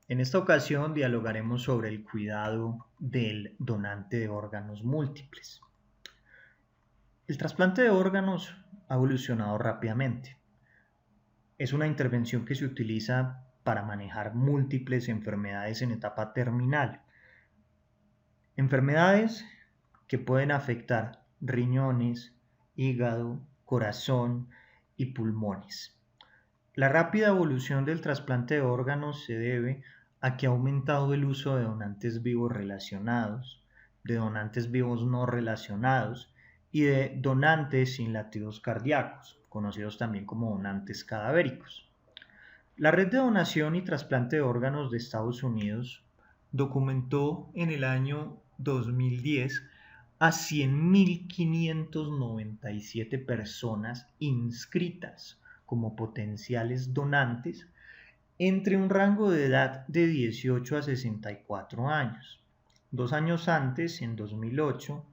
En esta ocasión dialogaremos sobre el cuidado del donante de órganos múltiples. El trasplante de órganos ha evolucionado rápidamente. Es una intervención que se utiliza para manejar múltiples enfermedades en etapa terminal. Enfermedades que pueden afectar riñones, hígado, corazón y pulmones. La rápida evolución del trasplante de órganos se debe a que ha aumentado el uso de donantes vivos relacionados, de donantes vivos no relacionados y de donantes sin latidos cardíacos, conocidos también como donantes cadavéricos. La Red de Donación y Trasplante de Órganos de Estados Unidos documentó en el año 2010 a 100.597 personas inscritas como potenciales donantes entre un rango de edad de 18 a 64 años. 2 años antes, en 2008,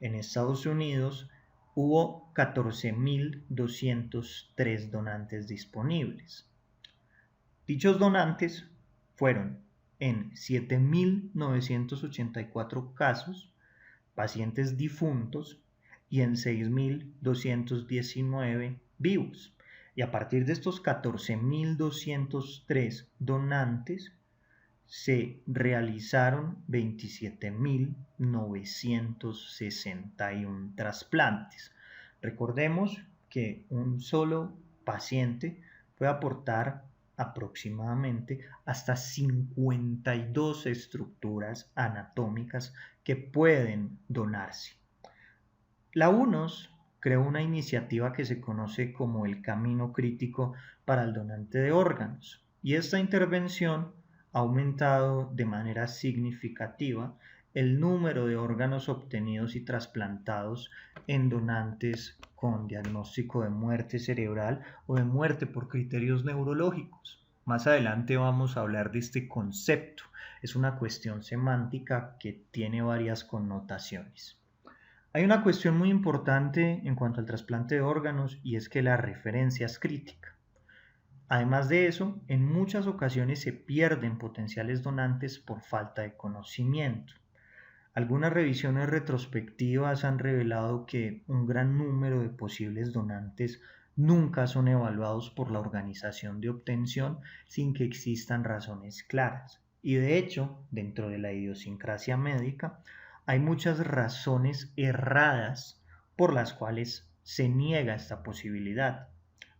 en Estados Unidos hubo 14.203 donantes disponibles. Dichos donantes fueron en 7.984 casos pacientes difuntos y en 6.219 vivos. Y a partir de estos 14.203 donantes se realizaron 27.961 trasplantes. Recordemos que un solo paciente puede aportar aproximadamente hasta 52 estructuras anatómicas que pueden donarse. La UNOS creó una iniciativa que se conoce como el Camino Crítico para el Donante de Órganos, y esta intervención ha aumentado de manera significativa el número de órganos obtenidos y trasplantados en donantes con diagnóstico de muerte cerebral o de muerte por criterios neurológicos. Más adelante vamos a hablar de este concepto. Es una cuestión semántica que tiene varias connotaciones. Hay una cuestión muy importante en cuanto al trasplante de órganos, y es que la referencia es crítica. Además de eso, en muchas ocasiones se pierden potenciales donantes por falta de conocimiento. Algunas revisiones retrospectivas han revelado que un gran número de posibles donantes nunca son evaluados por la organización de obtención sin que existan razones claras. Y de hecho, dentro de la idiosincrasia médica, hay muchas razones erradas por las cuales se niega esta posibilidad.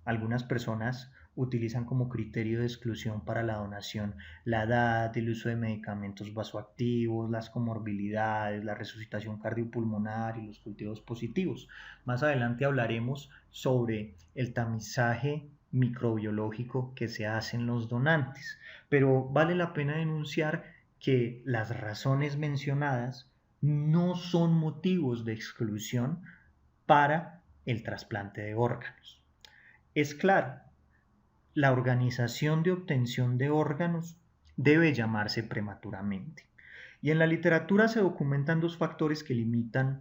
Algunas personas utilizan como criterio de exclusión para la donación la edad, el uso de medicamentos vasoactivos, las comorbilidades, la resucitación cardiopulmonar y los cultivos positivos. Más adelante hablaremos sobre el tamizaje microbiológico que se hace en los donantes, pero vale la pena denunciar que las razones mencionadas no son motivos de exclusión para el trasplante de órganos. Es claro, la organización de obtención de órganos debe llamarse prematuramente. Y en la literatura se documentan dos factores que limitan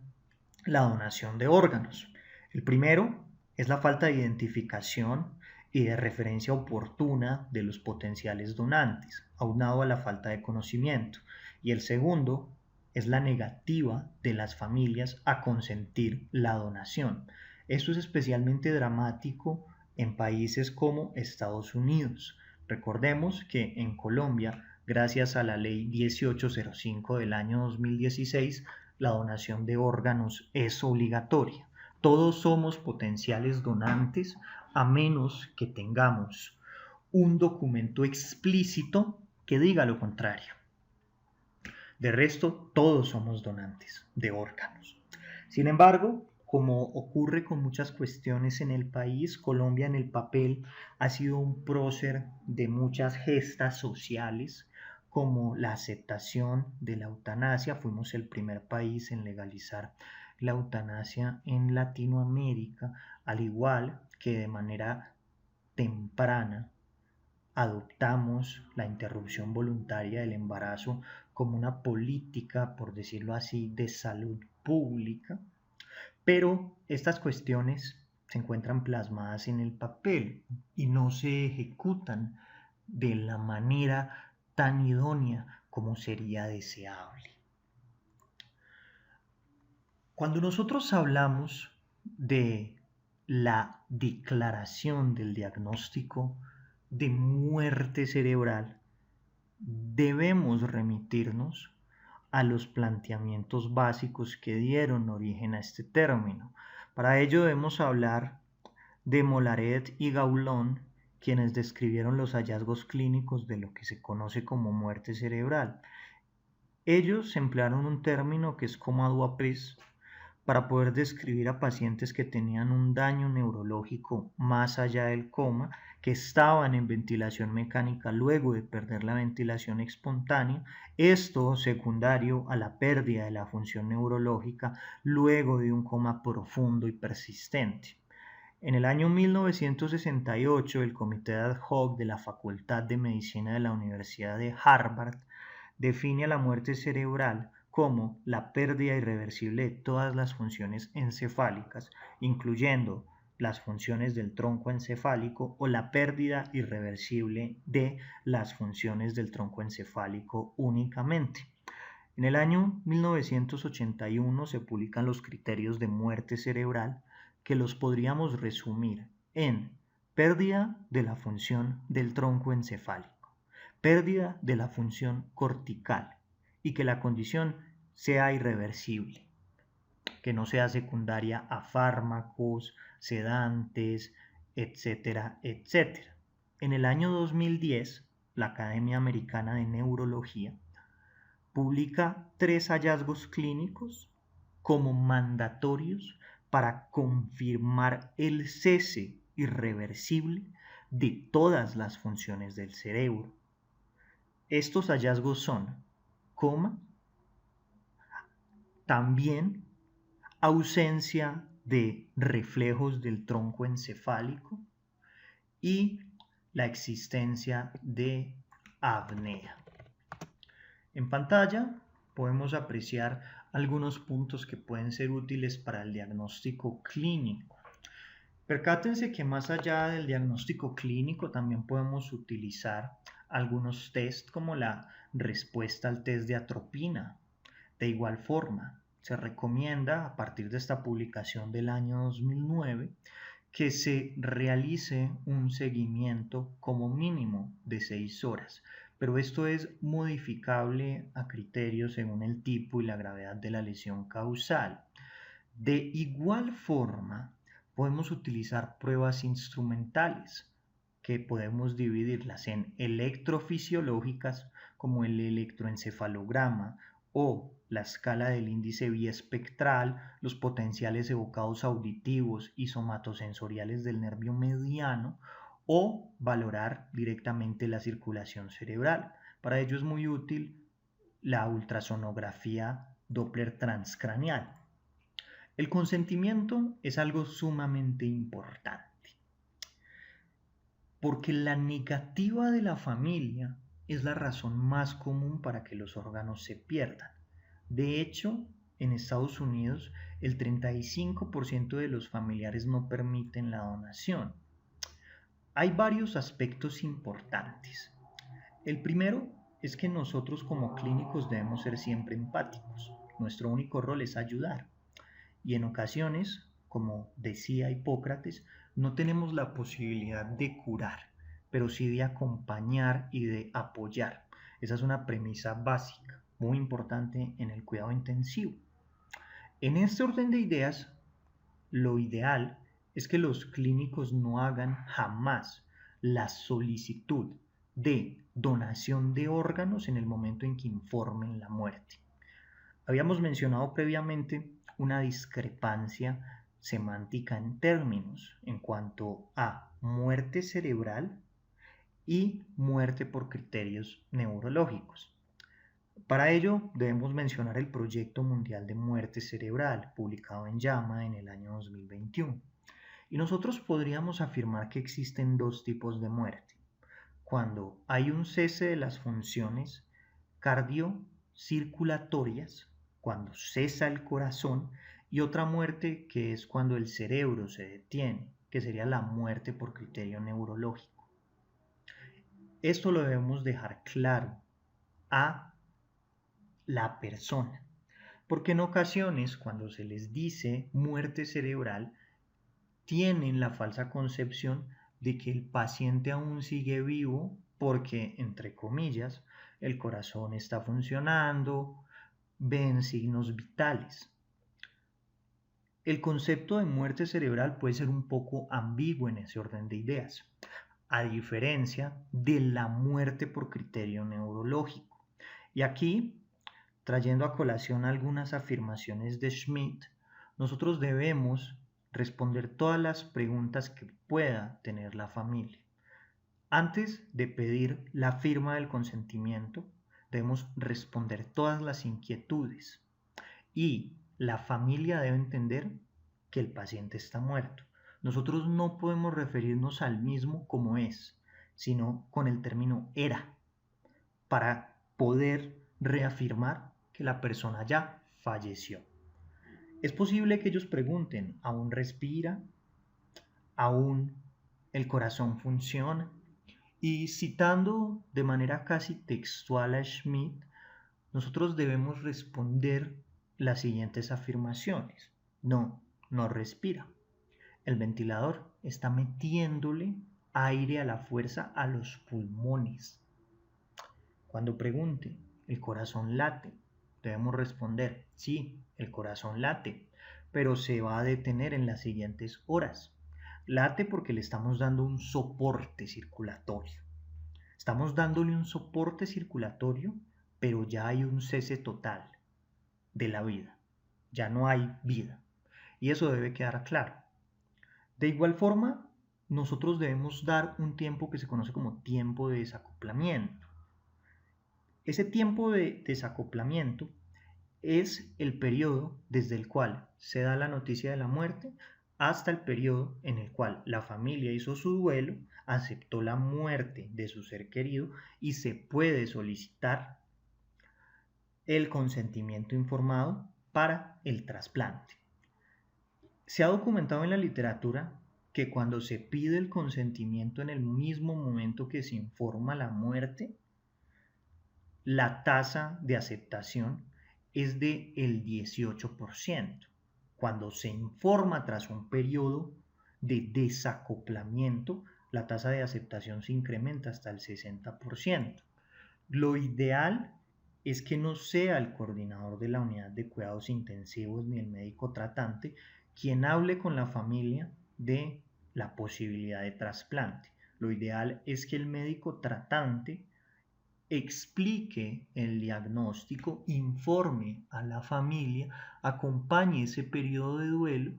la donación de órganos. El primero es la falta de identificación y de referencia oportuna de los potenciales donantes, aunado a la falta de conocimiento. Y el segundo es la negativa de las familias a consentir la donación. Esto es especialmente dramático en países como Estados Unidos. Recordemos que en Colombia, gracias a la ley 1805 del año 2016, la donación de órganos es obligatoria. Todos somos potenciales donantes a menos que tengamos un documento explícito que diga lo contrario. De resto, todos somos donantes de órganos. Sin embargo, como ocurre con muchas cuestiones en el país, Colombia en el papel ha sido un prócer de muchas gestas sociales, como la aceptación de la eutanasia. Fuimos el primer país en legalizar la eutanasia en Latinoamérica, al igual que de manera temprana adoptamos la interrupción voluntaria del embarazo como una política, por decirlo así, de salud pública, pero estas cuestiones se encuentran plasmadas en el papel y no se ejecutan de la manera tan idónea como sería deseable. Cuando nosotros hablamos de la declaración del diagnóstico de muerte cerebral, debemos remitirnos a los planteamientos básicos que dieron origen a este término. Para ello debemos hablar de Mollaret y Gaulon, quienes describieron los hallazgos clínicos de lo que se conoce como muerte cerebral. Ellos emplearon un término que es coma doppler para poder describir a pacientes que tenían un daño neurológico más allá del coma, que estaban en ventilación mecánica luego de perder la ventilación espontánea, esto secundario a la pérdida de la función neurológica luego de un coma profundo y persistente. En el año 1968, el comité ad hoc de la Facultad de Medicina de la Universidad de Harvard define a la muerte cerebral como la pérdida irreversible de todas las funciones encefálicas, incluyendo las funciones del tronco encefálico o la pérdida irreversible de las funciones del tronco encefálico únicamente. En el año 1981 se publican los criterios de muerte cerebral, que los podríamos resumir en pérdida de la función del tronco encefálico, pérdida de la función cortical y que la condición sea irreversible, que no sea secundaria a fármacos, sedantes, etcétera, etcétera. En el año 2010, la Academia Americana de Neurología publica 3 hallazgos clínicos como mandatorios para confirmar el cese irreversible de todas las funciones del cerebro. Estos hallazgos son coma, también ausencia de reflejos del tronco encefálico y la existencia de apnea. En pantalla podemos apreciar algunos puntos que pueden ser útiles para el diagnóstico clínico. Percátense que más allá del diagnóstico clínico también podemos utilizar algunos test como la respuesta al test de atropina. De igual forma, se recomienda a partir de esta publicación del año 2009 que se realice un seguimiento como mínimo de 6 horas, pero esto es modificable a criterio según el tipo y la gravedad de la lesión causal. De igual forma, podemos utilizar pruebas instrumentales que podemos dividirlas en electrofisiológicas como el electroencefalograma o la escala del índice biespectral, los potenciales evocados auditivos y somatosensoriales del nervio mediano o valorar directamente la circulación cerebral. Para ello es muy útil la ultrasonografía Doppler transcraneal. El consentimiento es algo sumamente importante, porque la negativa de la familia es la razón más común para que los órganos se pierdan. De hecho, en Estados Unidos, el 35% de los familiares no permiten la donación. Hay varios aspectos importantes. El primero es que nosotros como clínicos debemos ser siempre empáticos. Nuestro único rol es ayudar. Y en ocasiones, como decía Hipócrates, no tenemos la posibilidad de curar, pero sí de acompañar y de apoyar. Esa es una premisa básica, muy importante en el cuidado intensivo. En este orden de ideas, lo ideal es que los clínicos no hagan jamás la solicitud de donación de órganos en el momento en que informen la muerte. Habíamos mencionado previamente una discrepancia semántica en términos en cuanto a muerte cerebral y muerte por criterios neurológicos. Para ello debemos mencionar el Proyecto Mundial de Muerte Cerebral, publicado en JAMA en el año 2021. Y nosotros podríamos afirmar que existen 2 tipos de muerte. Cuando hay un cese de las funciones cardiocirculatorias, cuando cesa el corazón, y otra muerte que es cuando el cerebro se detiene, que sería la muerte por criterio neurológico. Esto lo debemos dejar claro a la persona. Porque en ocasiones, cuando se les dice muerte cerebral, tienen la falsa concepción de que el paciente aún sigue vivo porque, entre comillas, el corazón está funcionando, ven signos vitales. El concepto de muerte cerebral puede ser un poco ambiguo en ese orden de ideas, a diferencia de la muerte por criterio neurológico. Y aquí, trayendo a colación algunas afirmaciones de Schmidt, nosotros debemos responder todas las preguntas que pueda tener la familia. Antes de pedir la firma del consentimiento, debemos responder todas las inquietudes y la familia debe entender que el paciente está muerto. Nosotros no podemos referirnos al mismo como es, sino con el término era, para poder reafirmar que la persona ya falleció. Es posible que ellos pregunten, ¿aún respira? ¿Aún el corazón funciona? Y citando de manera casi textual a Schmidt, nosotros debemos responder las siguientes afirmaciones. No, no respira. El ventilador está metiéndole aire a la fuerza a los pulmones. Cuando pregunte, ¿el corazón late? Debemos responder, sí, el corazón late, pero se va a detener en las siguientes horas. Late porque le estamos dando un soporte circulatorio. Estamos dándole un soporte circulatorio, pero ya hay un cese total de la vida. Ya no hay vida. Y eso debe quedar claro. De igual forma, nosotros debemos dar un tiempo que se conoce como tiempo de desacoplamiento. Ese tiempo de desacoplamiento es el periodo desde el cual se da la noticia de la muerte hasta el periodo en el cual la familia hizo su duelo, aceptó la muerte de su ser querido y se puede solicitar el consentimiento informado para el trasplante. Se ha documentado en la literatura que cuando se pide el consentimiento en el mismo momento que se informa la muerte, la tasa de aceptación es de el 18%. Cuando se informa tras un periodo de desacoplamiento, la tasa de aceptación se incrementa hasta el 60%. Lo ideal es que no sea el coordinador de la unidad de cuidados intensivos ni el médico tratante quien hable con la familia de la posibilidad de trasplante. Lo ideal es que el médico tratante explique el diagnóstico, informe a la familia, acompañe ese periodo de duelo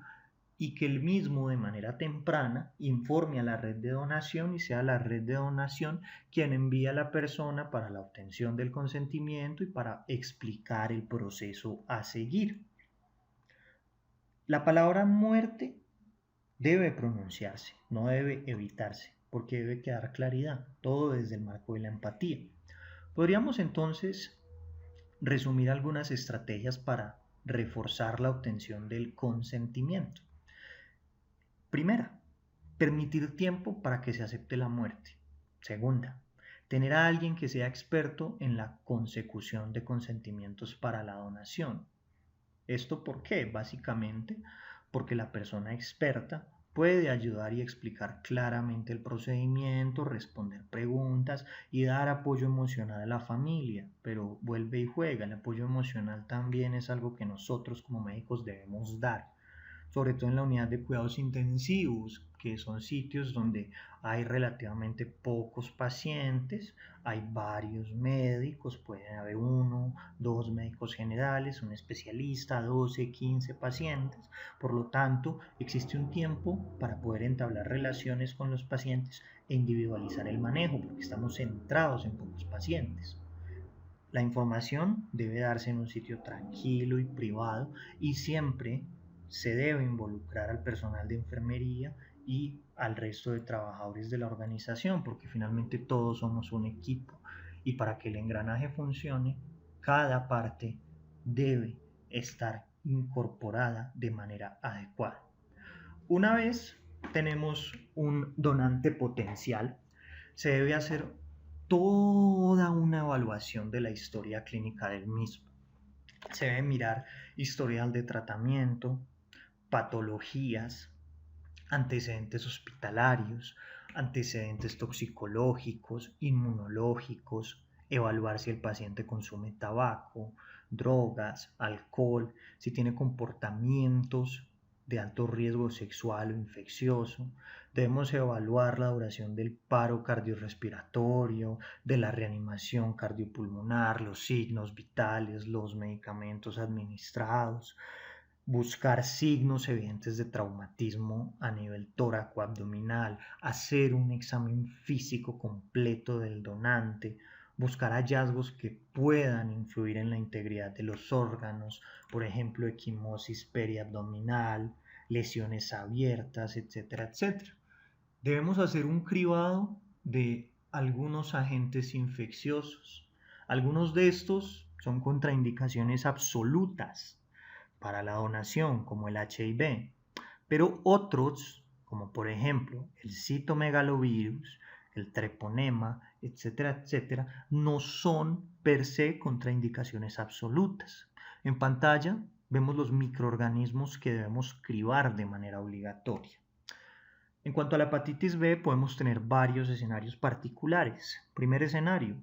y que el mismo de manera temprana informe a la red de donación y sea la red de donación quien envía a la persona para la obtención del consentimiento y para explicar el proceso a seguir. La palabra muerte debe pronunciarse, no debe evitarse, porque debe quedar claridad, todo desde el marco de la empatía. Podríamos entonces resumir algunas estrategias para reforzar la obtención del consentimiento. Primera, permitir tiempo para que se acepte la muerte. Segunda, tener a alguien que sea experto en la consecución de consentimientos para la donación. ¿Esto por qué? Básicamente porque la persona experta puede ayudar y explicar claramente el procedimiento, responder preguntas y dar apoyo emocional a la familia, pero vuelve y juega, el apoyo emocional también es algo que nosotros como médicos debemos dar, sobre todo en la unidad de cuidados intensivos, que son sitios donde hay relativamente pocos pacientes, hay varios médicos, pueden haber 1, 2 médicos generales, un especialista, 12, 15 pacientes, por lo tanto existe un tiempo para poder entablar relaciones con los pacientes e individualizar el manejo, porque estamos centrados en pocos pacientes. La información debe darse en un sitio tranquilo y privado y siempre se debe involucrar al personal de enfermería y al resto de trabajadores de la organización, porque finalmente todos somos un equipo y para que el engranaje funcione, cada parte debe estar incorporada de manera adecuada. Una vez tenemos un donante potencial, se debe hacer toda una evaluación de la historia clínica del mismo. Se debe mirar historial de tratamiento, patologías, antecedentes hospitalarios, antecedentes toxicológicos, inmunológicos, evaluar si el paciente consume tabaco, drogas, alcohol, si tiene comportamientos de alto riesgo sexual o infeccioso. Debemos evaluar la duración del paro cardiorrespiratorio, de la reanimación cardiopulmonar, los signos vitales, los medicamentos administrados, buscar signos evidentes de traumatismo a nivel tóraco-abdominal, hacer un examen físico completo del donante, buscar hallazgos que puedan influir en la integridad de los órganos, por ejemplo, equimosis periabdominal, lesiones abiertas, etcétera, etcétera. Debemos hacer un cribado de algunos agentes infecciosos. Algunos de estos son contraindicaciones absolutas para la donación, como el HIV, pero otros, como por ejemplo el citomegalovirus, el treponema, etcétera, etcétera, no son per se contraindicaciones absolutas. En pantalla vemos los microorganismos que debemos cribar de manera obligatoria. En cuanto a la hepatitis B, podemos tener varios escenarios particulares. Primer escenario,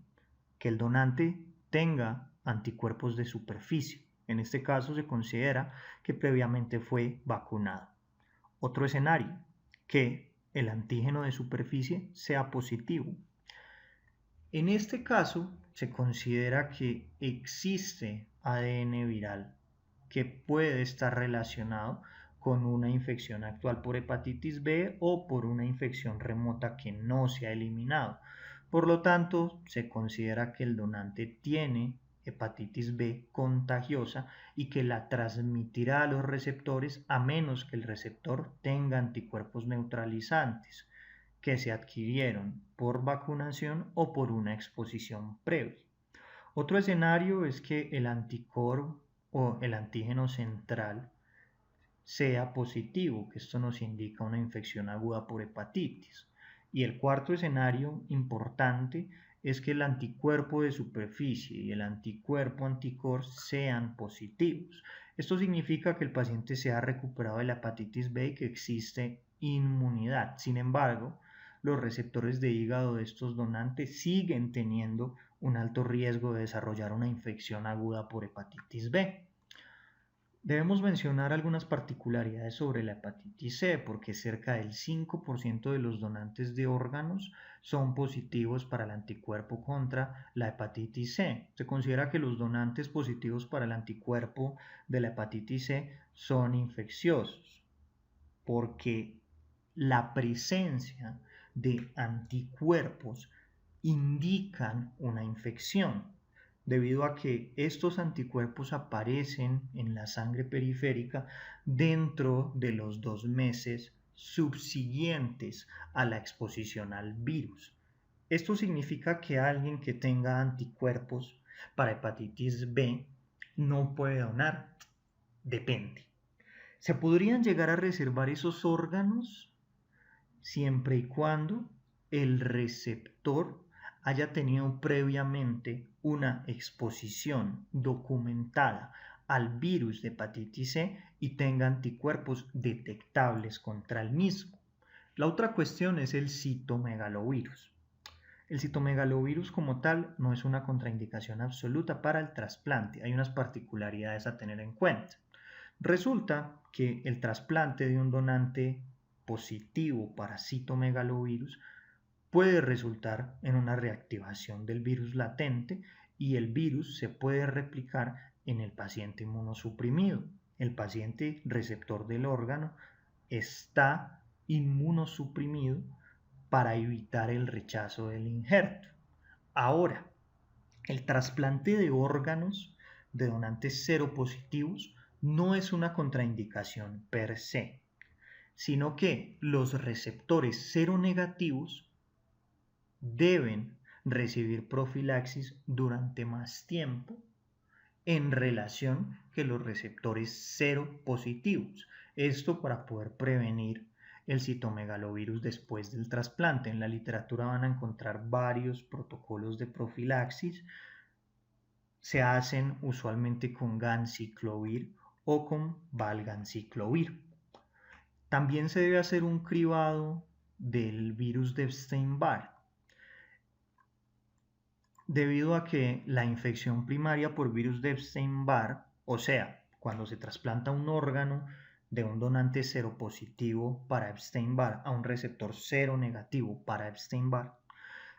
que el donante tenga anticuerpos de superficie. En este caso se considera que previamente fue vacunado. Otro escenario, que el antígeno de superficie sea positivo. En este caso se considera que existe ADN viral que puede estar relacionado con una infección actual por hepatitis B o por una infección remota que no se ha eliminado. Por lo tanto, se considera que el donante tiene hepatitis B contagiosa y que la transmitirá a los receptores a menos que el receptor tenga anticuerpos neutralizantes que se adquirieron por vacunación o por una exposición previa. Otro escenario es que el anticuerpo o el antígeno central sea positivo, que esto nos indica una infección aguda por hepatitis. Y el cuarto escenario importante es que el anticuerpo de superficie y el anticuerpo anticor sean positivos. Esto significa que el paciente se ha recuperado de la hepatitis B y que existe inmunidad. Sin embargo, los receptores de hígado de estos donantes siguen teniendo un alto riesgo de desarrollar una infección aguda por hepatitis B. Debemos mencionar algunas particularidades sobre la hepatitis C, porque cerca del 5% de los donantes de órganos son positivos para el anticuerpo contra la hepatitis C. Se considera que los donantes positivos para el anticuerpo de la hepatitis C son infecciosos, porque la presencia de anticuerpos indican una infección, debido a que estos anticuerpos aparecen en la sangre periférica dentro de los 2 meses subsiguientes a la exposición al virus. Esto significa que alguien que tenga anticuerpos para hepatitis B no puede donar. Depende. ¿Se podrían llegar a reservar esos órganos siempre y cuando el receptor haya tenido previamente una exposición documentada al virus de hepatitis C y tenga anticuerpos detectables contra el mismo? La otra cuestión es el citomegalovirus. El citomegalovirus como tal no es una contraindicación absoluta para el trasplante. Hay unas particularidades a tener en cuenta. Resulta que el trasplante de un donante positivo para citomegalovirus puede resultar en una reactivación del virus latente y el virus se puede replicar en el paciente inmunosuprimido. El paciente receptor del órgano está inmunosuprimido para evitar el rechazo del injerto. Ahora, el trasplante de órganos de donantes seropositivos no es una contraindicación per se, sino que los receptores seronegativos deben recibir profilaxis durante más tiempo en relación que los receptores seropositivos. Esto para poder prevenir el citomegalovirus después del trasplante. En la literatura van a encontrar varios protocolos de profilaxis. Se hacen usualmente con ganciclovir o con valganciclovir. También se debe hacer un cribado del virus de Epstein-Barr, debido a que la infección primaria por virus de Epstein-Barr, o sea, cuando se trasplanta un órgano de un donante seropositivo para Epstein-Barr a un receptor seronegativo para Epstein-Barr,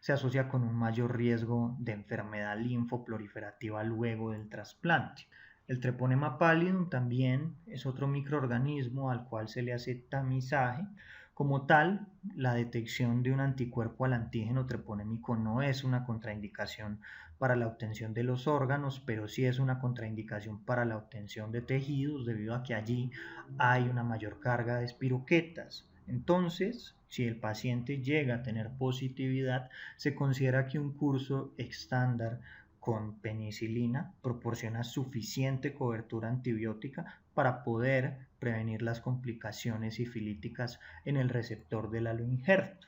se asocia con un mayor riesgo de enfermedad linfoproliferativa luego del trasplante. El Treponema pallidum también es otro microorganismo al cual se le hace tamizaje. Como tal, la detección de un anticuerpo al antígeno treponémico no es una contraindicación para la obtención de los órganos, pero sí es una contraindicación para la obtención de tejidos, debido a que allí hay una mayor carga de espiroquetas. Entonces, si el paciente llega a tener positividad, se considera que un curso estándar con penicilina proporciona suficiente cobertura antibiótica para poder prevenir las complicaciones sifilíticas en el receptor del aloinjerto.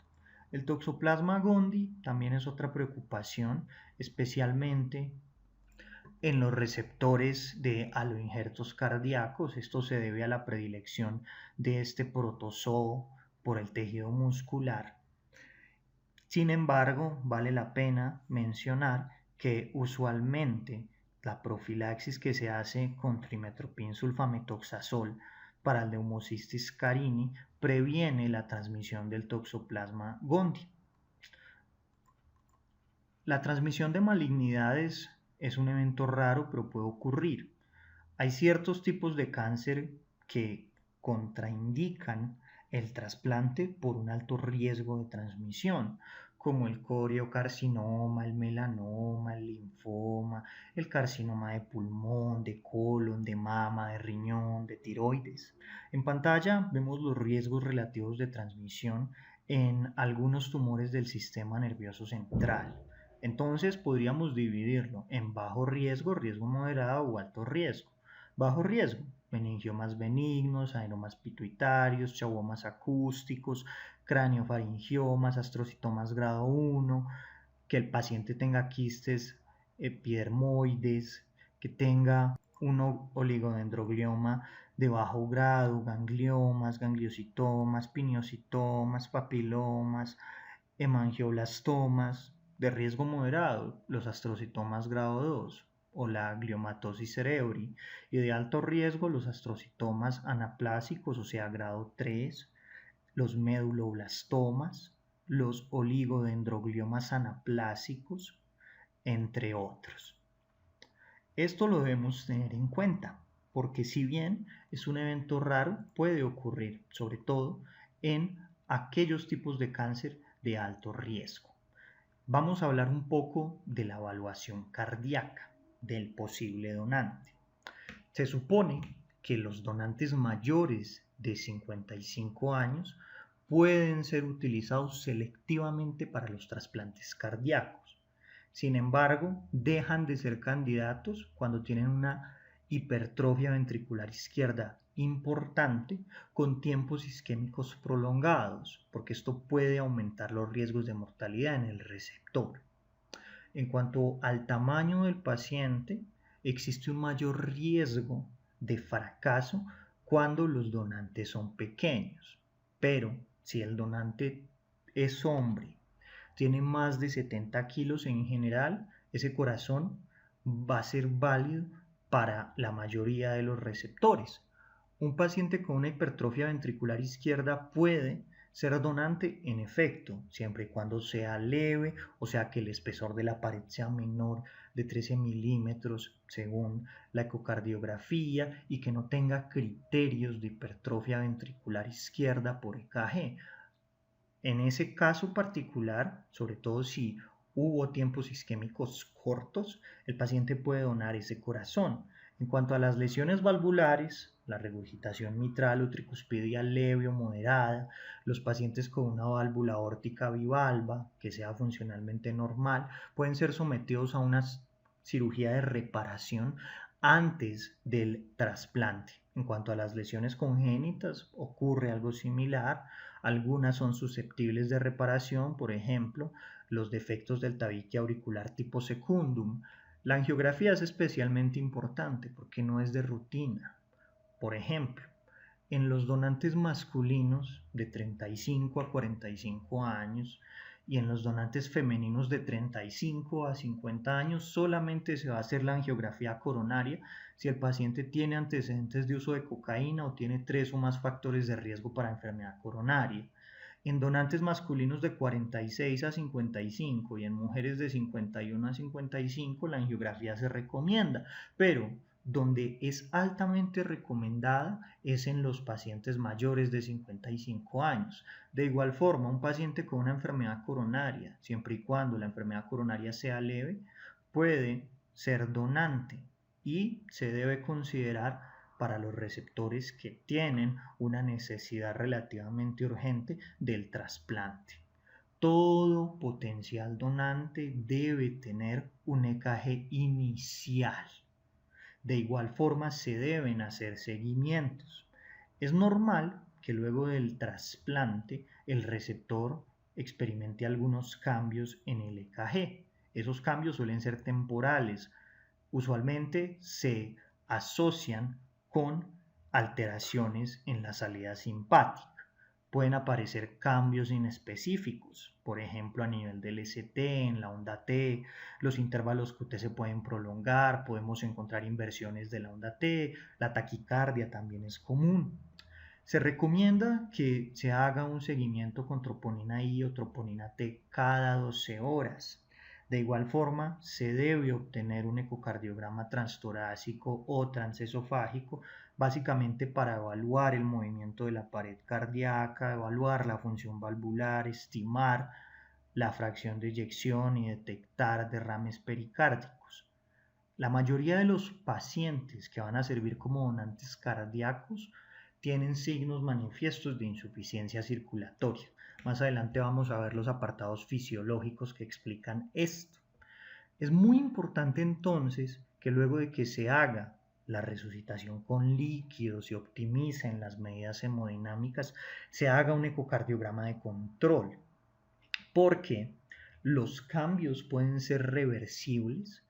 El Toxoplasma gondii también es otra preocupación, especialmente en los receptores de aloinjertos cardíacos. Esto se debe a la predilección de este protozoo por el tejido muscular. Sin embargo, vale la pena mencionar que usualmente la profilaxis que se hace con trimethoprim sulfametoxazol para el Pneumocystis carini previene la transmisión del Toxoplasma gondii. La transmisión de malignidades es un evento raro, pero puede ocurrir. Hay ciertos tipos de cáncer que contraindican el trasplante por un alto riesgo de transmisión, como el coriocarcinoma, el melanoma, el linfoma, el carcinoma de pulmón, de colon, de mama, de riñón, de tiroides. En pantalla vemos los riesgos relativos de transmisión en algunos tumores del sistema nervioso central. Entonces podríamos dividirlo en bajo riesgo, riesgo moderado o alto riesgo. Bajo riesgo: meningiomas benignos, adenomas pituitarios, chawomas acústicos, craniofaringiomas, astrocitomas grado 1, que el paciente tenga quistes epidermoides, que tenga un oligodendroglioma de bajo grado, gangliomas, gangliocitomas, pineocitomas, papilomas, hemangioblastomas. De riesgo moderado, los astrocitomas grado 2 o la gliomatosis cerebri, y de alto riesgo los astrocitomas anaplásicos, o sea, grado 3, los meduloblastomas, los oligodendrogliomas anaplásicos, entre otros. Esto lo debemos tener en cuenta, porque si bien es un evento raro, puede ocurrir, sobre todo en aquellos tipos de cáncer de alto riesgo. Vamos a hablar un poco de la evaluación cardíaca del posible donante. Se supone que los donantes mayores de 55 años pueden ser utilizados selectivamente para los trasplantes cardíacos. Sin embargo, dejan de ser candidatos cuando tienen una hipertrofia ventricular izquierda importante con tiempos isquémicos prolongados, porque esto puede aumentar los riesgos de mortalidad en el receptor. En cuanto al tamaño del paciente, existe un mayor riesgo de fracaso cuando los donantes son pequeños, pero si el donante es hombre, tiene más de 70 kilos en general, ese corazón va a ser válido para la mayoría de los receptores. Un paciente con una hipertrofia ventricular izquierda puede ser donante en efecto, siempre y cuando sea leve, o sea que el espesor de la pared sea menor de 13 milímetros según la ecocardiografía y que no tenga criterios de hipertrofia ventricular izquierda por EKG. En ese caso particular, sobre todo si hubo tiempos isquémicos cortos, el paciente puede donar ese corazón. En cuanto a las lesiones valvulares, la regurgitación mitral o tricuspidia leve o moderada, los pacientes con una válvula aórtica bivalva que sea funcionalmente normal, pueden ser sometidos a una cirugía de reparación antes del trasplante. En cuanto a las lesiones congénitas, ocurre algo similar. Algunas son susceptibles de reparación, por ejemplo, los defectos del tabique auricular tipo secundum. La angiografía es especialmente importante porque no es de rutina. Por ejemplo, en los donantes masculinos de 35 a 45 años y en los donantes femeninos de 35 a 50 años solamente se va a hacer la angiografía coronaria si el paciente tiene antecedentes de uso de cocaína o tiene 3 o más factores de riesgo para enfermedad coronaria. En donantes masculinos de 46 a 55 y en mujeres de 51 a 55 la angiografía se recomienda, pero donde es altamente recomendada es en los pacientes mayores de 55 años. De igual forma, un paciente con una enfermedad coronaria, siempre y cuando la enfermedad coronaria sea leve, puede ser donante y se debe considerar para los receptores que tienen una necesidad relativamente urgente del trasplante. Todo potencial donante debe tener un EKG inicial. De igual forma, se deben hacer seguimientos. Es normal que luego del trasplante el receptor experimente algunos cambios en el EKG. Esos cambios suelen ser temporales. Usualmente se asocian con alteraciones en la salida simpática. Pueden aparecer cambios inespecíficos, por ejemplo a nivel del ST, en la onda T, los intervalos QT se pueden prolongar, podemos encontrar inversiones de la onda T, la taquicardia también es común. Se recomienda que se haga un seguimiento con troponina I o troponina T cada 12 horas. De igual forma, se debe obtener un ecocardiograma transtorácico o transesofágico, básicamente para evaluar el movimiento de la pared cardíaca, evaluar la función valvular, estimar la fracción de eyección y detectar derrames pericárdicos. La mayoría de los pacientes que van a servir como donantes cardíacos tienen signos manifiestos de insuficiencia circulatoria. Más adelante vamos a ver los apartados fisiológicos que explican esto. Es muy importante entonces que luego de que se haga la resucitación con líquidos y optimicen las medidas hemodinámicas, se haga un ecocardiograma de control, porque los cambios pueden ser reversibles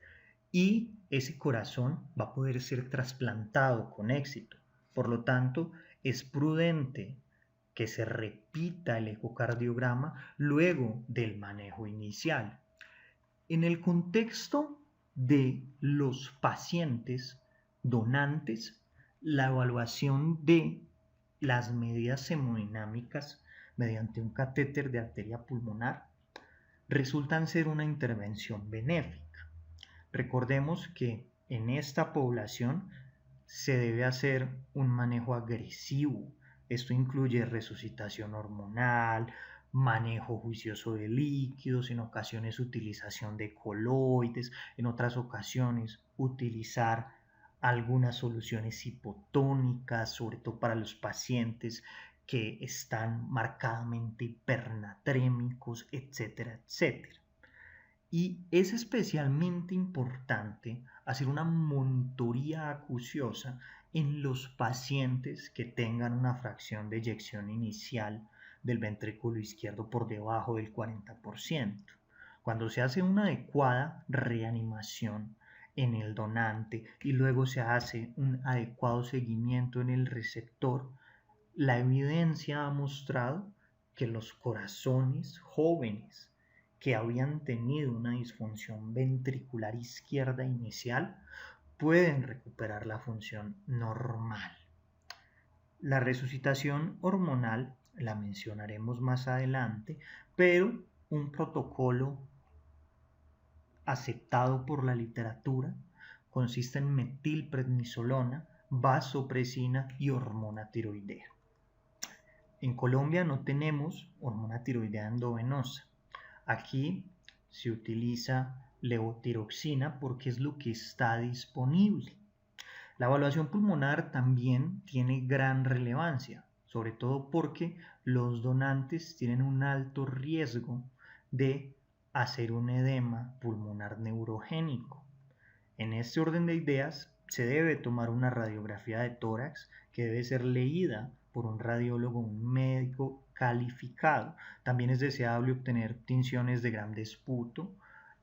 y ese corazón va a poder ser trasplantado con éxito. Por lo tanto, es prudente que se repita el ecocardiograma luego del manejo inicial. En el contexto de los pacientes donantes, la evaluación de las medidas hemodinámicas mediante un catéter de arteria pulmonar resultan ser una intervención benéfica. Recordemos que en esta población se debe hacer un manejo agresivo. Esto incluye resucitación hormonal, manejo juicioso de líquidos, en ocasiones utilización de coloides, en otras ocasiones utilizar algunas soluciones hipotónicas, sobre todo para los pacientes que están marcadamente hipernatrémicos, etcétera, etcétera. Y es especialmente importante hacer una monitoría acuciosa en los pacientes que tengan una fracción de eyección inicial del ventrículo izquierdo por debajo del 40%. Cuando se hace una adecuada reanimación en el donante y luego se hace un adecuado seguimiento en el receptor, la evidencia ha mostrado que los corazones jóvenes que habían tenido una disfunción ventricular izquierda inicial pueden recuperar la función normal. La resucitación hormonal la mencionaremos más adelante, pero un protocolo aceptado por la literatura consiste en metilprednisolona, vasopresina y hormona tiroidea. En Colombia no tenemos hormona tiroidea endovenosa. Aquí se utiliza levotiroxina porque es lo que está disponible. La evaluación pulmonar también tiene gran relevancia, sobre todo porque los donantes tienen un alto riesgo de hacer un edema pulmonar neurogénico. En este orden de ideas, se debe tomar una radiografía de tórax que debe ser leída por un radiólogo, un médico calificado. También es deseable obtener tinciones de Gram de esputo,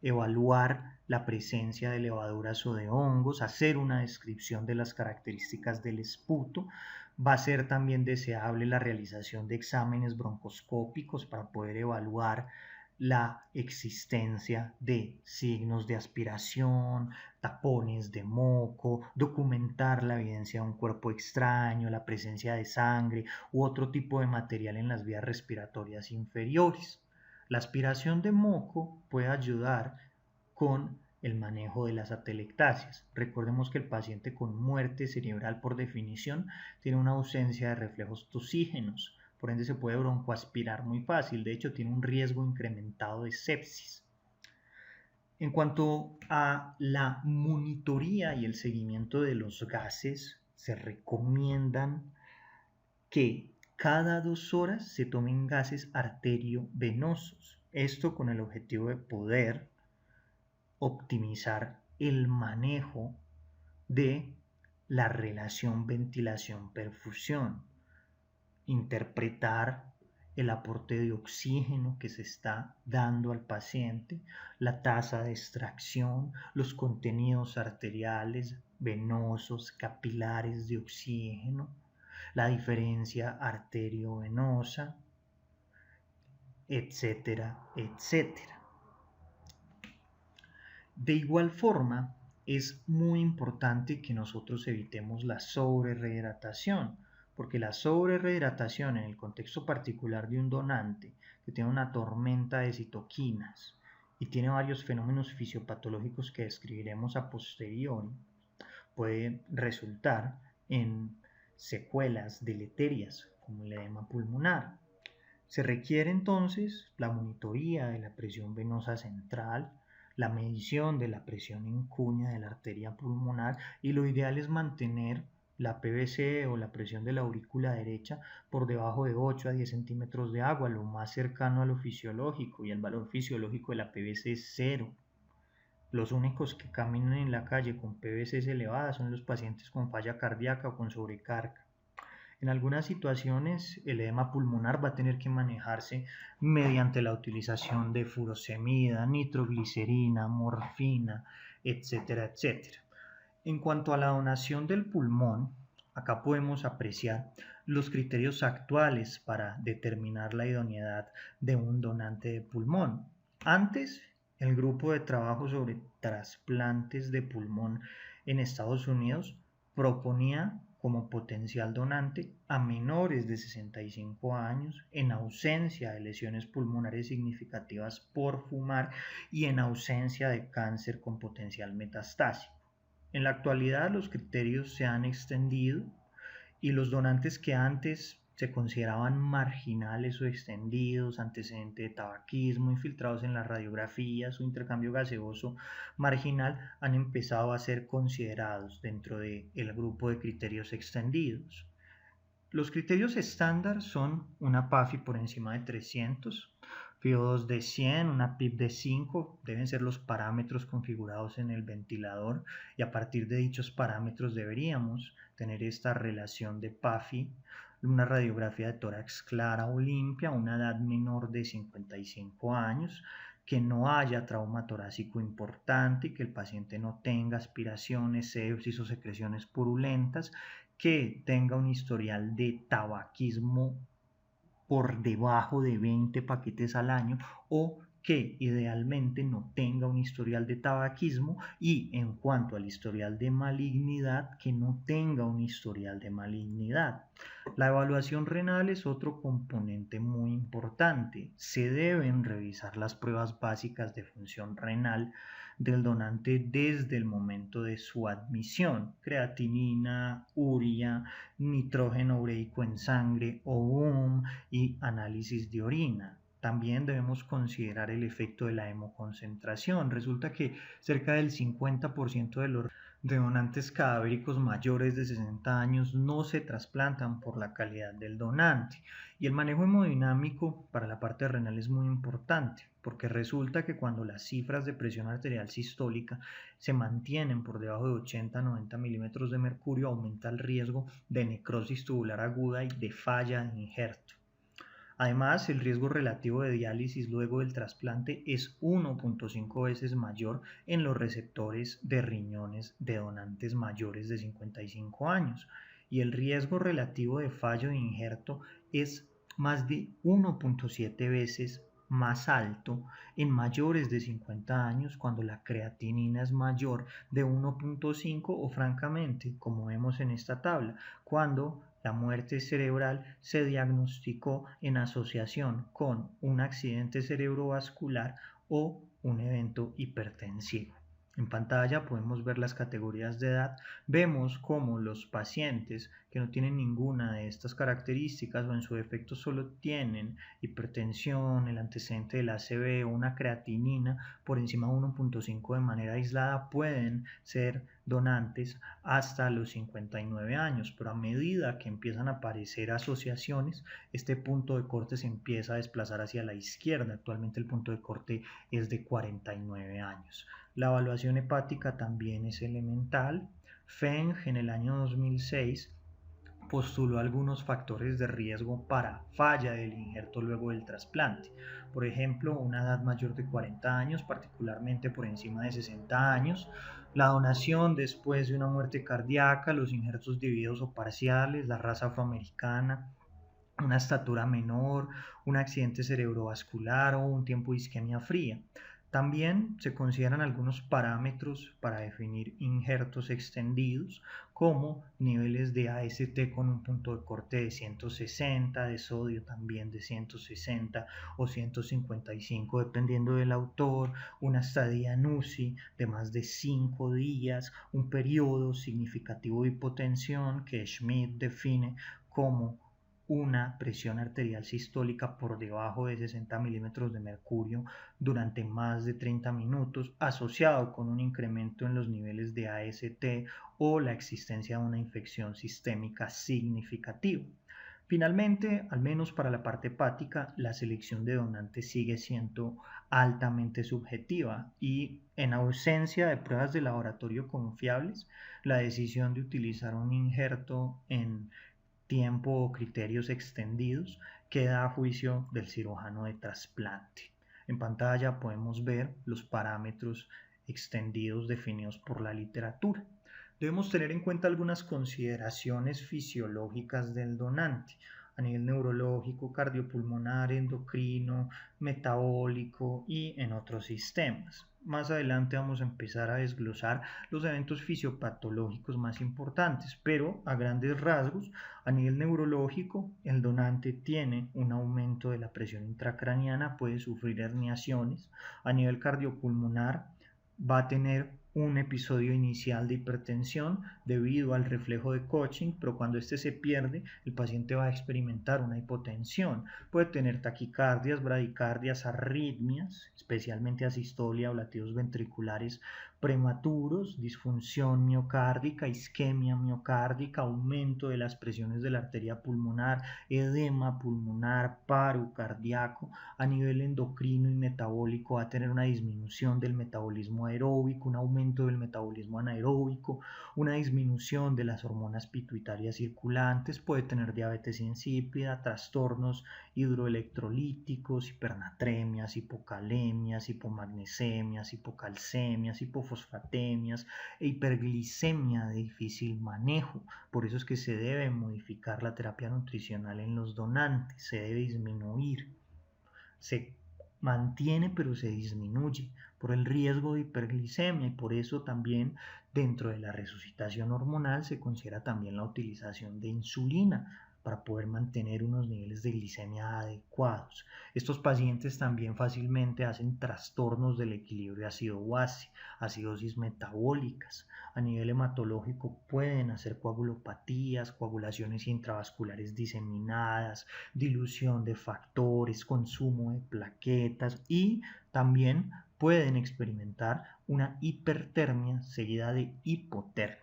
evaluar la presencia de levaduras o de hongos, hacer una descripción de las características del esputo. Va a ser también deseable la realización de exámenes broncoscópicos para poder evaluar la existencia de signos de aspiración, tapones de moco, documentar la evidencia de un cuerpo extraño, la presencia de sangre u otro tipo de material en las vías respiratorias inferiores. La aspiración de moco puede ayudar con el manejo de las atelectasias. Recordemos que el paciente con muerte cerebral, por definición, tiene una ausencia de reflejos tosígenos, por ende se puede broncoaspirar muy fácil, de hecho tiene un riesgo incrementado de sepsis. En cuanto a la monitoría y el seguimiento de los gases, se recomiendan que cada 2 horas se tomen gases arteriovenosos. Esto con el objetivo de poder optimizar el manejo de la relación ventilación-perfusión, interpretar el aporte de oxígeno que se está dando al paciente, la tasa de extracción, los contenidos arteriales, venosos, capilares de oxígeno, la diferencia arteriovenosa, etcétera, etcétera. De igual forma, es muy importante que nosotros evitemos la sobrerehidratación, porque la sobrerehidratación en el contexto particular de un donante que tiene una tormenta de citoquinas y tiene varios fenómenos fisiopatológicos que describiremos a posteriori, puede resultar en secuelas deleterias como el edema pulmonar. Se requiere entonces la monitoría de la presión venosa central, la medición de la presión en cuña de la arteria pulmonar y lo ideal es mantener la PVC o la presión de la aurícula derecha por debajo de 8 a 10 centímetros de agua, lo más cercano a lo fisiológico, y el valor fisiológico de la PVC es 0. Los únicos que caminan en la calle con PVCs elevadas son los pacientes con falla cardíaca o con sobrecarga. En algunas situaciones el edema pulmonar va a tener que manejarse mediante la utilización de furosemida, nitroglicerina, morfina, etcétera, etcétera. En cuanto a la donación del pulmón, acá podemos apreciar los criterios actuales para determinar la idoneidad de un donante de pulmón. Antes, el grupo de trabajo sobre trasplantes de pulmón en Estados Unidos proponía como potencial donante a menores de 65 años en ausencia de lesiones pulmonares significativas por fumar y en ausencia de cáncer con potencial metastásico. En la actualidad los criterios se han extendido y los donantes que antes se consideraban marginales o extendidos, antecedente de tabaquismo, infiltrados en las radiografías o intercambio gaseoso marginal, han empezado a ser considerados dentro del grupo de criterios extendidos. Los criterios estándar son una PAFI por encima de 300, FiO2 de 100, una PIB de 5, deben ser los parámetros configurados en el ventilador y a partir de dichos parámetros deberíamos tener esta relación de PAFI, una radiografía de tórax clara o limpia, una edad menor de 55 años, que no haya trauma torácico importante, que el paciente no tenga aspiraciones, sepsis o secreciones purulentas, que tenga un historial de tabaquismo por debajo de 20 paquetes al año o que idealmente no tenga un historial de tabaquismo y en cuanto al historial de malignidad, que no tenga un historial de malignidad. La evaluación renal es otro componente muy importante. Se deben revisar las pruebas básicas de función renal del donante desde el momento de su admisión: creatinina, urea, nitrógeno ureico en sangre, OUM y análisis de orina. También debemos considerar el efecto de la hemoconcentración. Resulta que cerca del 50% de los de donantes cadavéricos mayores de 60 años no se trasplantan por la calidad del donante. Y el manejo hemodinámico para la parte renal es muy importante, porque resulta que cuando las cifras de presión arterial sistólica se mantienen por debajo de 80-90 milímetros de mercurio, aumenta el riesgo de necrosis tubular aguda y de falla de injerto. Además, el riesgo relativo de diálisis luego del trasplante es 1.5 veces mayor en los receptores de riñones de donantes mayores de 55 años y el riesgo relativo de fallo de injerto es más de 1.7 veces más alto en mayores de 50 años cuando la creatinina es mayor de 1.5 o francamente, como vemos en esta tabla, cuando la muerte cerebral se diagnosticó en asociación con un accidente cerebrovascular o un evento hipertensivo. En pantalla podemos ver las categorías de edad. Vemos cómo los pacientes que no tienen ninguna de estas características o en su defecto solo tienen hipertensión, el antecedente del ACV o una creatinina por encima de 1.5 de manera aislada pueden ser donantes hasta los 59 años, pero a medida que empiezan a aparecer asociaciones, este punto de corte se empieza a desplazar hacia la izquierda. Actualmente el punto de corte es de 49 años. La evaluación hepática también es elemental. Feng en el año 2006 postuló algunos factores de riesgo para falla del injerto luego del trasplante. Por ejemplo, una edad mayor de 40 años, particularmente por encima de 60 años, la donación después de una muerte cardíaca, los injertos divididos o parciales, la raza afroamericana, una estatura menor, un accidente cerebrovascular o un tiempo de isquemia fría. También se consideran algunos parámetros para definir injertos extendidos, como niveles de AST con un punto de corte de 160, de sodio también de 160 o 155, dependiendo del autor, una estadía en UCI de más de 5 días, un periodo significativo de hipotensión que Schmidt define como una presión arterial sistólica por debajo de 60 milímetros de mercurio durante más de 30 minutos, asociado con un incremento en los niveles de AST o la existencia de una infección sistémica significativa. Finalmente, al menos para la parte hepática, la selección de donantes sigue siendo altamente subjetiva y en ausencia de pruebas de laboratorio confiables, la decisión de utilizar un injerto en tiempo o criterios extendidos queda a juicio del cirujano de trasplante. En pantalla podemos ver los parámetros extendidos definidos por la literatura. Debemos tener en cuenta algunas consideraciones fisiológicas del donante a nivel neurológico, cardiopulmonar, endocrino, metabólico y en otros sistemas. Más adelante vamos a empezar a desglosar los eventos fisiopatológicos más importantes, pero a grandes rasgos, a nivel neurológico, el donante tiene un aumento de la presión intracraniana, puede sufrir herniaciones. A nivel cardiopulmonar, va a tener un episodio inicial de hipertensión debido al reflejo de Cushing, pero cuando este se pierde, el paciente va a experimentar una hipotensión. Puede tener taquicardias, bradicardias, arritmias, especialmente asistolia o latidos ventriculares prematuros, disfunción miocárdica, isquemia miocárdica, aumento de las presiones de la arteria pulmonar, edema pulmonar, paro cardíaco. A nivel endocrino y metabólico va a tener una disminución del metabolismo aeróbico, un aumento del metabolismo anaeróbico, una disminución de las hormonas pituitarias circulantes, puede tener diabetes insípida, trastornos hidroelectrolíticos, hipernatremias, hipocalemias, hipomagnesemias, hipocalcemias, hipofosfatemias e hiperglicemia de difícil manejo. Por eso es que se debe modificar la terapia nutricional en los donantes, se debe disminuir. Se mantiene pero se disminuye por el riesgo de hiperglicemia y por eso también dentro de la resucitación hormonal se considera también la utilización de insulina para poder mantener unos niveles de glicemia adecuados. Estos pacientes también fácilmente hacen trastornos del equilibrio ácido-base, acidosis metabólicas. A nivel hematológico pueden hacer coagulopatías, coagulaciones intravasculares diseminadas, dilución de factores, consumo de plaquetas y también pueden experimentar una hipertermia seguida de hipotermia.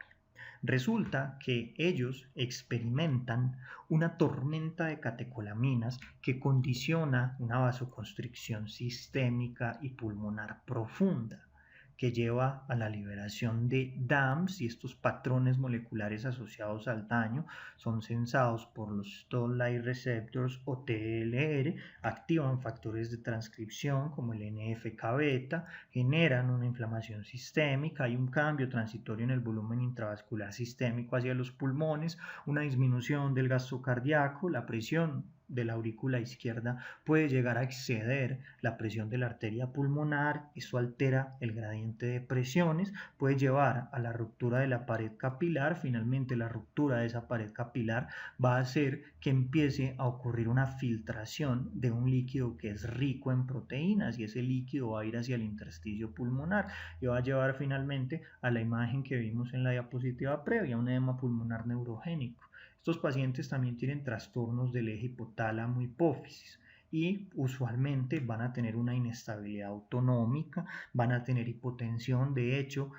Resulta que ellos experimentan una tormenta de catecolaminas que condiciona una vasoconstricción sistémica y pulmonar profunda, que lleva a la liberación de DAMPs, y estos patrones moleculares asociados al daño son sensados por los Toll-like receptors o TLR, activan factores de transcripción como el NF-κ-beta, generan una inflamación sistémica, hay un cambio transitorio en el volumen intravascular sistémico hacia los pulmones, una disminución del gasto cardíaco, la presión de la aurícula izquierda puede llegar a exceder la presión de la arteria pulmonar, eso altera el gradiente de presiones, puede llevar a la ruptura de la pared capilar, finalmente la ruptura de esa pared capilar va a hacer que empiece a ocurrir una filtración de un líquido que es rico en proteínas y ese líquido va a ir hacia el intersticio pulmonar y va a llevar finalmente a la imagen que vimos en la diapositiva previa, un edema pulmonar neurogénico. Estos pacientes también tienen trastornos del eje hipotálamo-hipófisis y usualmente van a tener una inestabilidad autonómica, van a tener hipotensión. De hecho,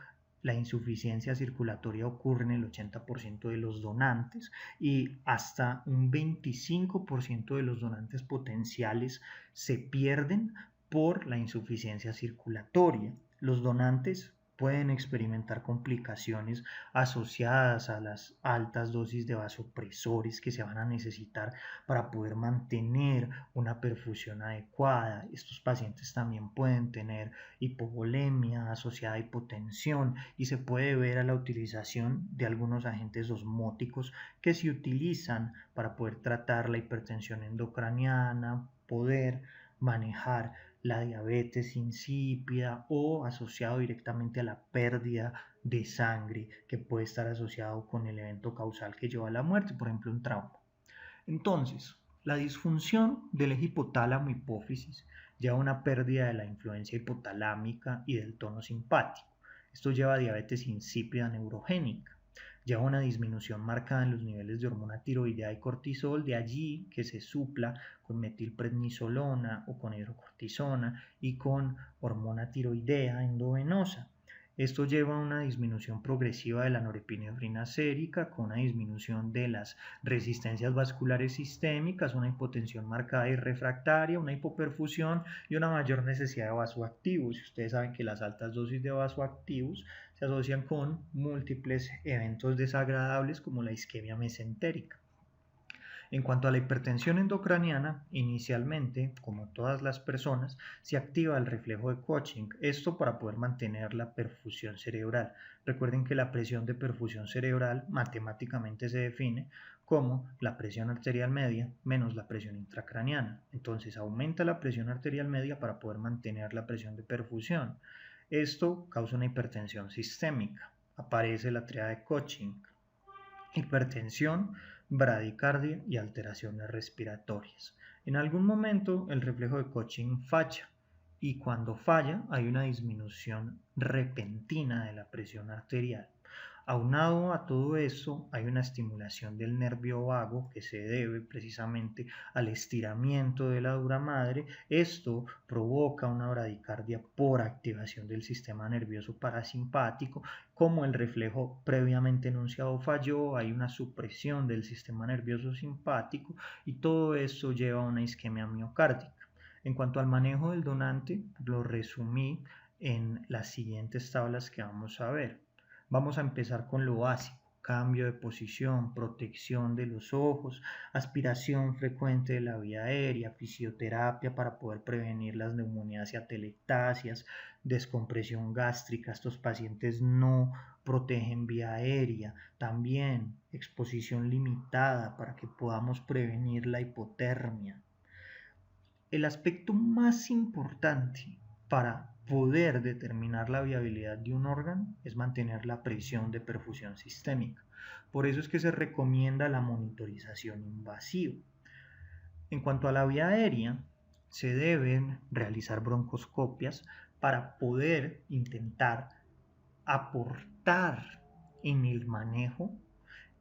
la insuficiencia circulatoria ocurre en el 80% de los donantes y hasta un 25% de los donantes potenciales se pierden por la insuficiencia circulatoria. Los donantes pueden experimentar complicaciones asociadas a las altas dosis de vasopresores que se van a necesitar para poder mantener una perfusión adecuada. Estos pacientes también pueden tener hipovolemia asociada a hipotensión y se puede ver a la utilización de algunos agentes osmóticos que se utilizan para poder tratar la hipertensión endocraniana, poder manejar la diabetes insípida o asociado directamente a la pérdida de sangre que puede estar asociado con el evento causal que lleva a la muerte, por ejemplo un trauma. Entonces, la disfunción del eje hipotálamo-hipófisis lleva a una pérdida de la influencia hipotalámica y del tono simpático. Esto lleva a diabetes insípida neurogénica. Lleva una disminución marcada en los niveles de hormona tiroidea y cortisol, de allí que se supla con metilprednisolona o con hidrocortisona y con hormona tiroidea endovenosa. Esto lleva a una disminución progresiva de la norepinefrina sérica, con una disminución de las resistencias vasculares sistémicas, una hipotensión marcada y refractaria, una hipoperfusión y una mayor necesidad de vasoactivos. Y ustedes saben que las altas dosis de vasoactivos se asocian con múltiples eventos desagradables como la isquemia mesentérica. En cuanto a la hipertensión endocraniana, inicialmente, como todas las personas, se activa el reflejo de Cushing, esto para poder mantener la perfusión cerebral. Recuerden que la presión de perfusión cerebral matemáticamente se define como la presión arterial media menos la presión intracraniana. Entonces aumenta la presión arterial media para poder mantener la presión de perfusión. Esto causa una hipertensión sistémica. Aparece la tríada de Cushing: hipertensión, bradicardia y alteraciones respiratorias. En algún momento el reflejo de Cushing falla y cuando falla hay una disminución repentina de la presión arterial. Aunado a todo eso, hay una estimulación del nervio vago que se debe precisamente al estiramiento de la dura madre. Esto provoca una bradicardia por activación del sistema nervioso parasimpático. Como el reflejo previamente enunciado falló, hay una supresión del sistema nervioso simpático y todo esto lleva a una isquemia miocárdica. En cuanto al manejo del donante, lo resumí en las siguientes tablas que vamos a ver. Vamos a empezar con lo básico: cambio de posición, protección de los ojos, aspiración frecuente de la vía aérea, fisioterapia para poder prevenir las neumonías y atelectasias, descompresión gástrica. Estos pacientes no protegen vía aérea. También exposición limitada para que podamos prevenir la hipotermia. El aspecto más importante para poder determinar la viabilidad de un órgano es mantener la presión de perfusión sistémica. Por eso es que se recomienda la monitorización invasiva. En cuanto a la vía aérea, se deben realizar broncoscopias para poder intentar aportar en el manejo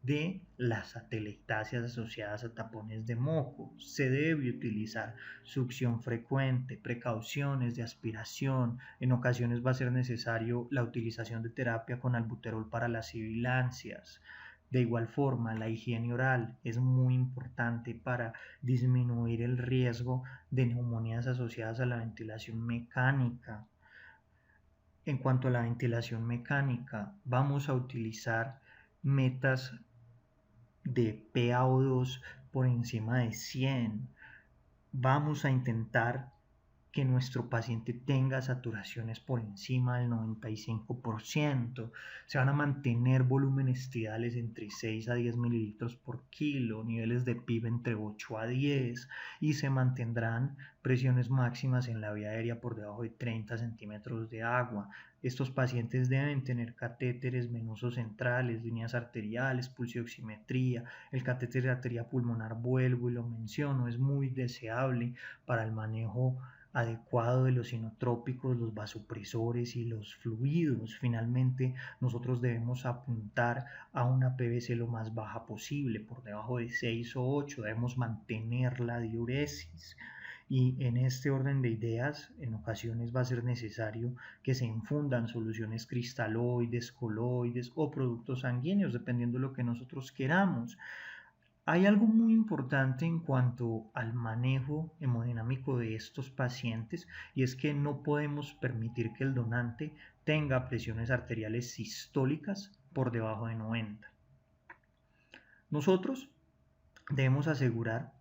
de las atelectasias asociadas a tapones de moco. Se debe utilizar succión frecuente, precauciones de aspiración. En ocasiones va a ser necesario la utilización de terapia con albuterol para las sibilancias. De igual forma, la higiene oral es muy importante para disminuir el riesgo de neumonías asociadas a la ventilación mecánica. En cuanto a la ventilación mecánica, vamos a utilizar metas de PaO2 por encima de 100. Vamos a intentar que nuestro paciente tenga saturaciones por encima del 95%. Se van a mantener volúmenes tidales entre 6 a 10 mililitros por kilo, niveles de PIB entre 8 a 10 y se mantendrán presiones máximas en la vía aérea por debajo de 30 centímetros de agua. Estos pacientes deben tener catéteres venosos centrales, líneas arteriales, pulsioximetría. El catéter de arteria pulmonar, vuelvo y lo menciono, es muy deseable para el manejo adecuado de los inotrópicos, los vasopresores y los fluidos. Finalmente, nosotros debemos apuntar a una PVC lo más baja posible, por debajo de 6 o 8. Debemos mantener la diuresis. Y en este orden de ideas, en ocasiones va a ser necesario que se infundan soluciones cristaloides, coloides o productos sanguíneos, dependiendo de lo que nosotros queramos. Hay algo muy importante en cuanto al manejo hemodinámico de estos pacientes y es que no podemos permitir que el donante tenga presiones arteriales sistólicas por debajo de 90. Nosotros debemos asegurar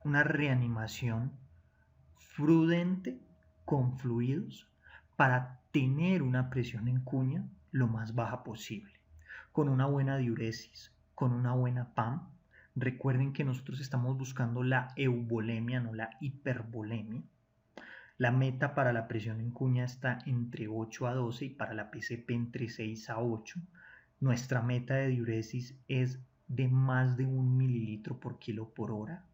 una reanimación prudente con fluidos para tener una presión en cuña lo más baja posible, con una buena diuresis, con una buena PAM. Recuerden que nosotros estamos buscando la euvolemia, no la hipervolemia. La meta para la presión en cuña está entre 8 a 12 y para la PCP entre 6 a 8. Nuestra meta de diuresis es de más de 1 mililitro por kilo por hora.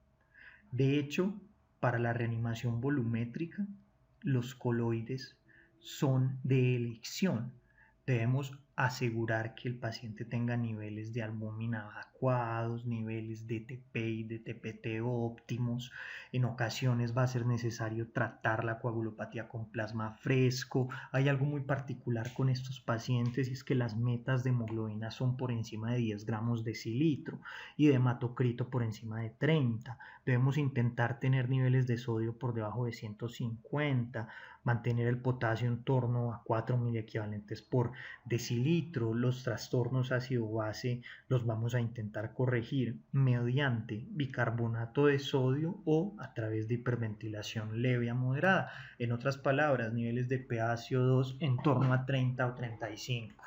De hecho, para la reanimación volumétrica, los coloides son de elección. Debemos asegurar que el paciente tenga niveles de albúmina adecuados, niveles de TP y de TPT óptimos. En ocasiones va a ser necesario tratar la coagulopatía con plasma fresco. Hay algo muy particular con estos pacientes y es que las metas de hemoglobina son por encima de 10 gramos decilitro y de hematocrito por encima de 30. Debemos intentar tener niveles de sodio por debajo de 150, mantener el potasio en torno a 4 miliequivalentes por decilitro. Los trastornos ácido-base los vamos a intentar corregir mediante bicarbonato de sodio o a través de hiperventilación leve a moderada. En otras palabras, niveles de PaCO2 en torno a 30 o 35.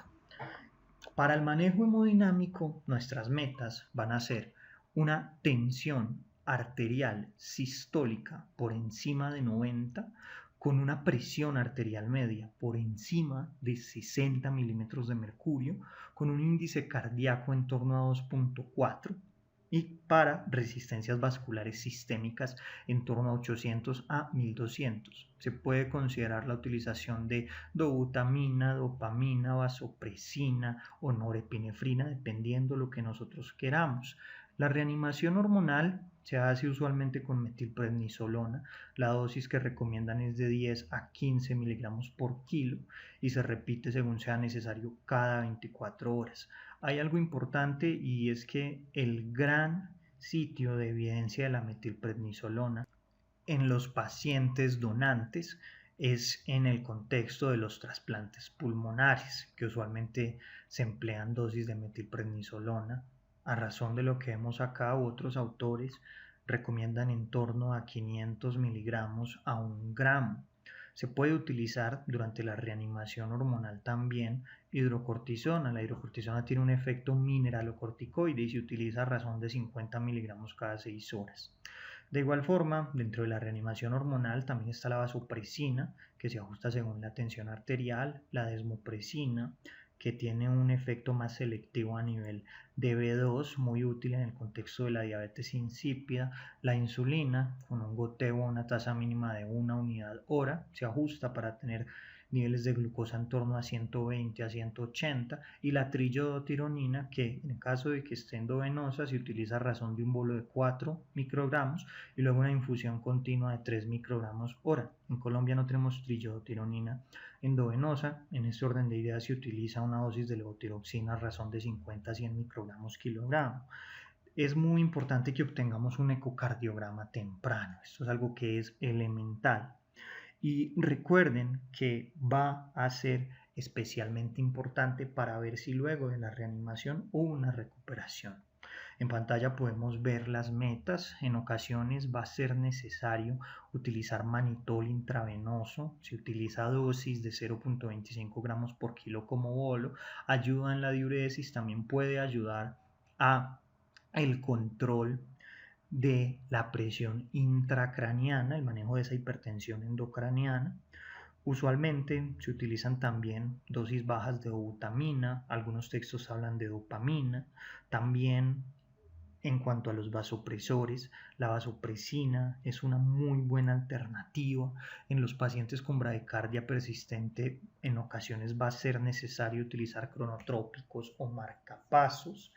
Para el manejo hemodinámico, nuestras metas van a ser una tensión arterial sistólica por encima de 90, con una presión arterial media por encima de 60 milímetros de mercurio, con un índice cardíaco en torno a 2.4 y para resistencias vasculares sistémicas en torno a 800 a 1200. Se puede considerar la utilización de dobutamina, dopamina, vasopresina o norepinefrina, dependiendo lo que nosotros queramos. La reanimación hormonal se hace usualmente con metilprednisolona. La dosis que recomiendan es de 10 a 15 miligramos por kilo y se repite según sea necesario cada 24 horas. Hay algo importante y es que el gran sitio de evidencia de la metilprednisolona en los pacientes donantes es en el contexto de los trasplantes pulmonares, que usualmente se emplean dosis de metilprednisolona. A razón de lo que vemos acá, otros autores recomiendan en torno a 500 miligramos a 1 gramo. Se puede utilizar durante la reanimación hormonal también hidrocortisona. La hidrocortisona tiene un efecto mineralocorticoide y se utiliza a razón de 50 miligramos cada 6 horas. De igual forma, dentro de la reanimación hormonal también está la vasopresina, que se ajusta según la tensión arterial, la desmopresina, que tiene un efecto más selectivo a nivel de B2, muy útil en el contexto de la diabetes insípida. La insulina, con un goteo a una tasa mínima de 1 unidad hora, se ajusta para tener niveles de glucosa en torno a 120 a 180, y la trillodotironina, que en caso de que esté endovenosa se utiliza a razón de un bolo de 4 microgramos y luego una infusión continua de 3 microgramos hora. En Colombia no tenemos trillodotironina endovenosa. En este orden de ideas se utiliza una dosis de levotiroxina a razón de 50 a 100 microgramos kilogramo. Es muy importante que obtengamos un ecocardiograma temprano. Esto es algo que es elemental. Y recuerden que va a ser especialmente importante para ver si luego de la reanimación hubo una recuperación. En pantalla podemos ver las metas. En ocasiones va a ser necesario utilizar manitol intravenoso. Se utiliza dosis de 0.25 gramos por kilo como bolo. Ayuda en la diuresis, también puede ayudar a el control de la presión intracraniana, el manejo de esa hipertensión endocraniana. Usualmente se utilizan también dosis bajas de dobutamina, algunos textos hablan de dopamina. También en cuanto a los vasopresores, la vasopresina es una muy buena alternativa. En los pacientes con bradicardia persistente, en ocasiones va a ser necesario utilizar cronotrópicos o marcapasos.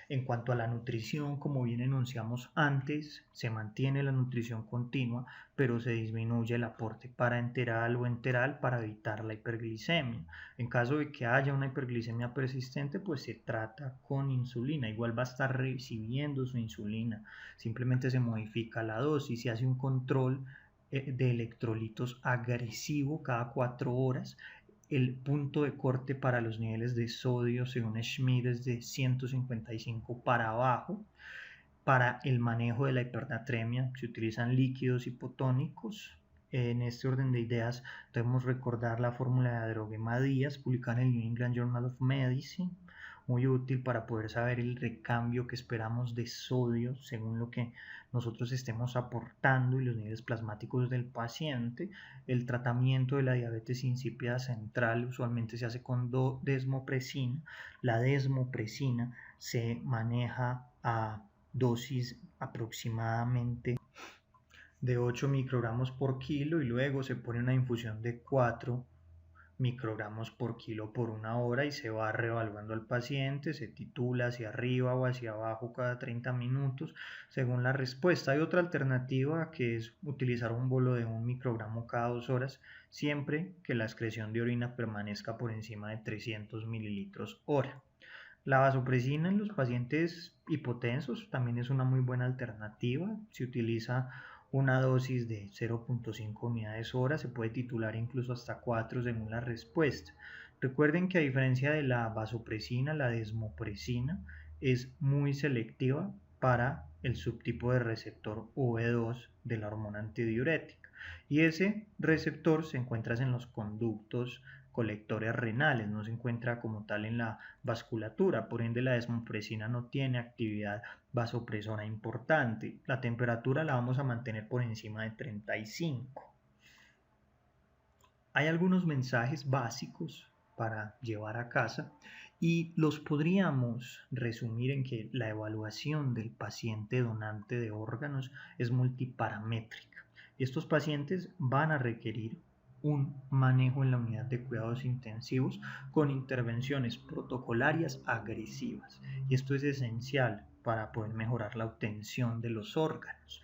En cuanto a la nutrición, como bien enunciamos antes, se mantiene la nutrición continua, pero se disminuye el aporte parenteral o enteral para evitar la hiperglicemia. En caso de que haya una hiperglicemia persistente, pues se trata con insulina. Igual va a estar recibiendo su insulina, simplemente se modifica la dosis, se hace un control de electrolitos agresivo cada 4 horas. El punto de corte para los niveles de sodio según Schmidt es de 155 para abajo. Para el manejo de la hipernatremia se utilizan líquidos hipotónicos. En este orden de ideas debemos recordar la fórmula de Adroguema Díaz, publicada en el New England Journal of Medicine, muy útil para poder saber el recambio que esperamos de sodio según lo que nosotros estemos aportando y los niveles plasmáticos del paciente. El tratamiento de la diabetes insípida central usualmente se hace con desmopresina. La desmopresina se maneja a dosis aproximadamente de 8 microgramos por kilo y luego se pone una infusión de 4 microgramos por kilo por 1 hora y se va reevaluando al paciente, se titula hacia arriba o hacia abajo cada 30 minutos según la respuesta. Hay otra alternativa que es utilizar un bolo de 1 microgramo cada 2 horas siempre que la excreción de orina permanezca por encima de 300 mililitros hora. La vasopresina en los pacientes hipotensos también es una muy buena alternativa. Se utiliza una dosis de 0.5 unidades hora, se puede titular incluso hasta 4 según la respuesta. Recuerden que a diferencia de la vasopresina, la desmopresina es muy selectiva para el subtipo de receptor V2 de la hormona antidiurética. Y ese receptor se encuentra en los conductos colectores renales, no se encuentra como tal en la vasculatura, por ende la desmopresina no tiene actividad vasopresora importante. La temperatura la vamos a mantener por encima de 35. Hay algunos mensajes básicos para llevar a casa y los podríamos resumir en que la evaluación del paciente donante de órganos es multiparamétrica. Estos pacientes van a requerir un manejo en la unidad de cuidados intensivos con intervenciones protocolarias agresivas. Y esto es esencial para poder mejorar la obtención de los órganos.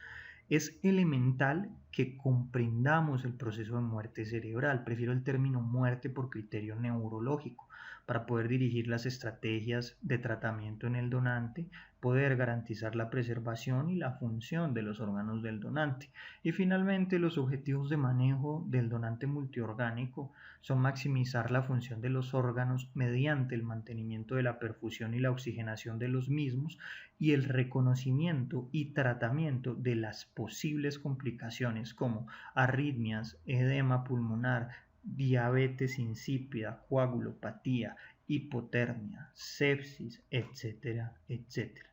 Es elemental que comprendamos el proceso de muerte cerebral. Prefiero el término muerte por criterio neurológico para poder dirigir las estrategias de tratamiento en el donante, poder garantizar la preservación y la función de los órganos del donante. Y finalmente, los objetivos de manejo del donante multiorgánico son maximizar la función de los órganos mediante el mantenimiento de la perfusión y la oxigenación de los mismos y el reconocimiento y tratamiento de las posibles complicaciones como arritmias, edema pulmonar, diabetes insípida, coagulopatía, hipotermia, sepsis, etcétera, etcétera.